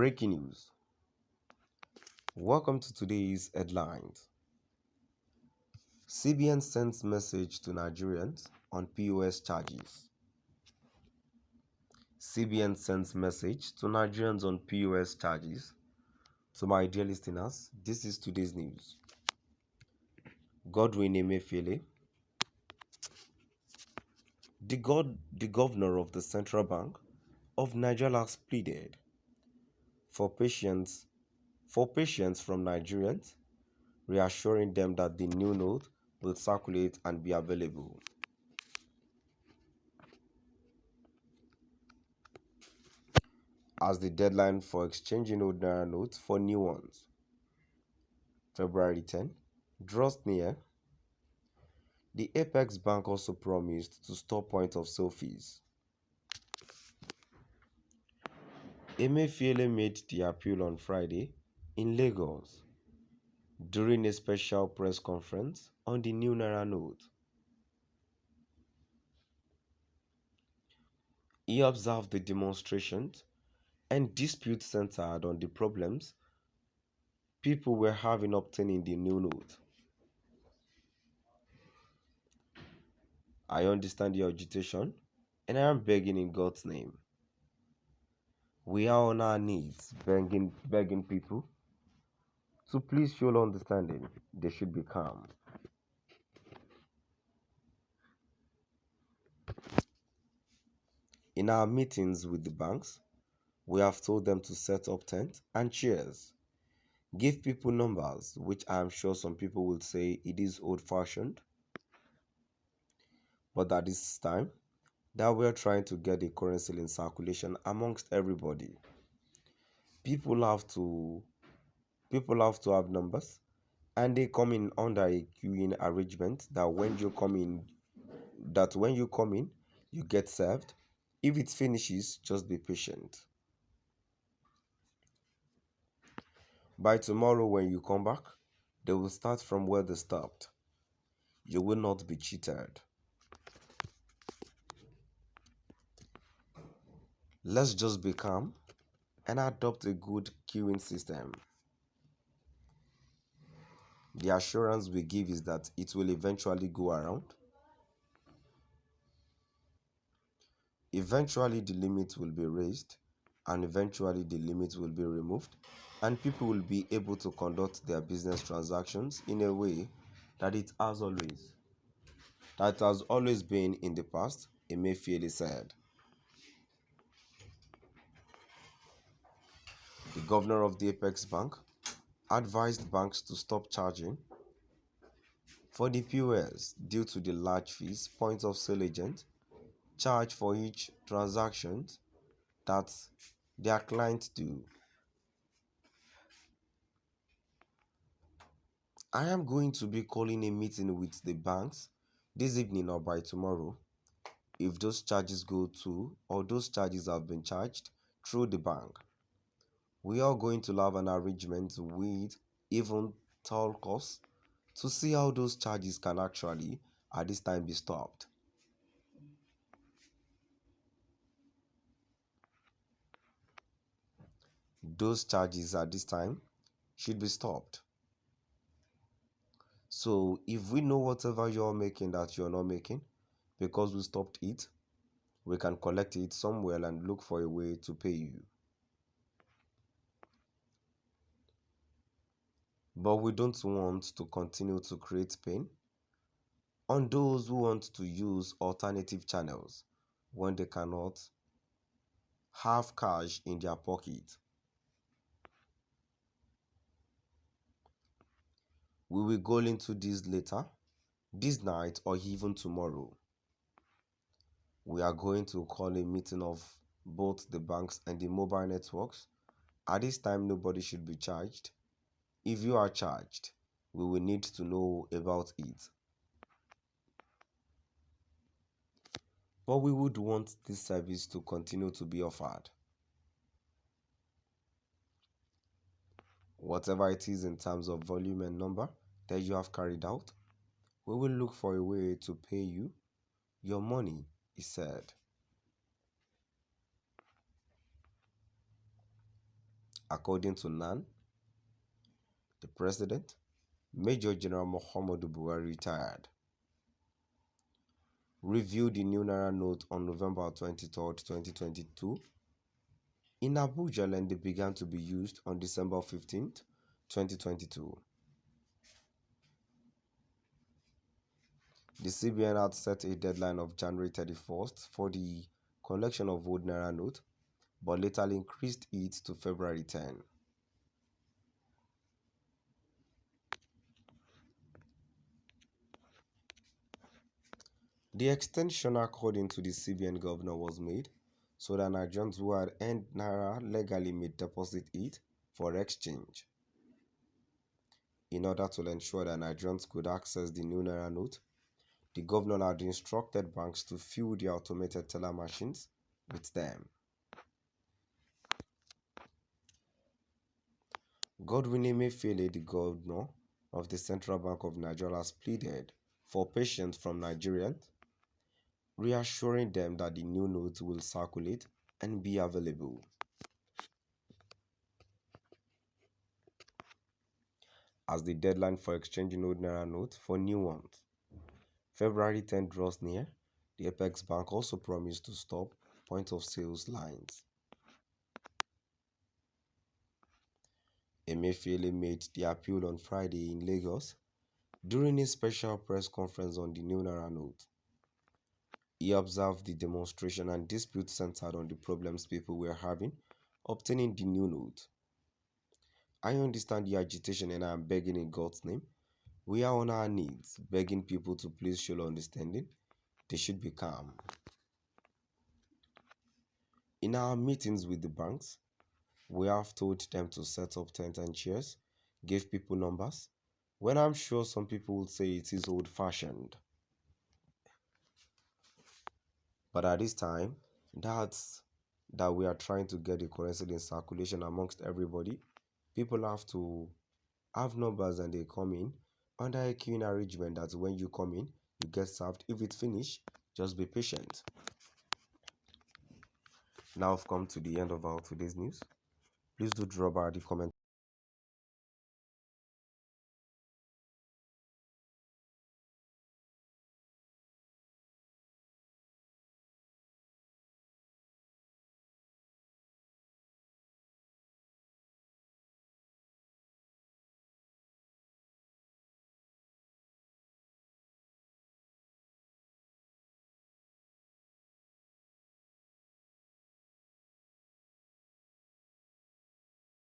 Breaking news. Welcome to today's headlines. CBN sends message to Nigerians on POS charges. CBN sends message to Nigerians on POS charges. To my dear listeners, this is today's news. Godwin Emefiele, the governor of the Central Bank of Nigeria, has pleaded for patience from Nigerians, reassuring them that the new note will circulate and be available. As the deadline for exchanging old Naira notes for new ones, February 10, draws near, the Apex Bank also promised to stop point of sale fees. Emefiele made the appeal on Friday in Lagos during a special press conference on the new Naira note. He observed the demonstrations and disputes centered on the problems people were having obtaining the new note. I understand your agitation, and I am begging in God's name. We are on our knees, begging people to please show understanding. They should be calm. In our meetings with the banks, we have told them to set up tents and chairs, give people numbers, which I am sure some people will say it is old-fashioned, but that is time that we are trying to get the currency in circulation amongst everybody. People have to have numbers, and they come in under a queuing arrangement that when you come in, you get served. If it finishes, just be patient. By tomorrow when you come back, they will start from where they stopped. You will not be cheated. Let's just be calm and adopt a good queuing system. The assurance we give is that it will eventually go around. Eventually the limit will be raised, and eventually the limit will be removed, and people will be able to conduct their business transactions in a way that has always been in the past, Emefiele said. The governor of the Apex Bank advised banks to stop charging for the POS due to the large fees point of sale agents charge for each transaction that their clients do. I am going to be calling a meeting with the banks this evening or by tomorrow. If those charges go to, or those charges have been charged through the bank, we are going to have an arrangement with even toll costs to see how those charges can actually at this time be stopped. Those charges at this time should be stopped. So if we know whatever you're making that you're not making because we stopped it, we can collect it somewhere and look for a way to pay you. But we don't want to continue to create pain on those who want to use alternative channels when they cannot have cash in their pocket. We will go into this later, this night, or even tomorrow. We are going to call a meeting of both the banks and the mobile networks. At this time, nobody should be charged. If you are charged, we will need to know about it. But we would want this service to continue to be offered. Whatever it is in terms of volume and number that you have carried out, we will look for a way to pay you your money, he said. According to NAN, the president, Major General Muhammadu Buhari retired, reviewed the new Naira note on November 23, 2022. In Abuja, and they began to be used on December 15th, 2022. The CBN had set a deadline of January 31st for the collection of old Naira note, but later increased it to February 10. The extension, according to the CBN governor, was made so that Nigerians who had earned Naira legally may deposit it for exchange. In order to ensure that Nigerians could access the new Naira note, the governor had instructed banks to fill the automated teller machines with them. Godwin Emefiele, the governor of the Central Bank of Nigeria, has pleaded for patience from Nigerians, reassuring them that the new notes will circulate and be available. As the deadline for exchanging old Naira notes for new ones, February 10 draws near, the Apex Bank also promised to stop point-of-sales lines. Emefiele made the appeal on Friday in Lagos during a special press conference on the new Naira note. He observed the demonstration and dispute centered on the problems people were having obtaining the new note. I understand the agitation and I am begging in God's name. We are on our knees, begging people to please show understanding. They should be calm. In our meetings with the banks, we have told them to set up tents and chairs, give people numbers, when I'm sure some people would say it is old-fashioned. But at this time, that we are trying to get the currency in circulation amongst everybody, people have to have numbers and they come in under a queuing arrangement that when you come in, you get served. If it's finished, just be patient. Now I've come to the end of our today's news. Please do drop by the comment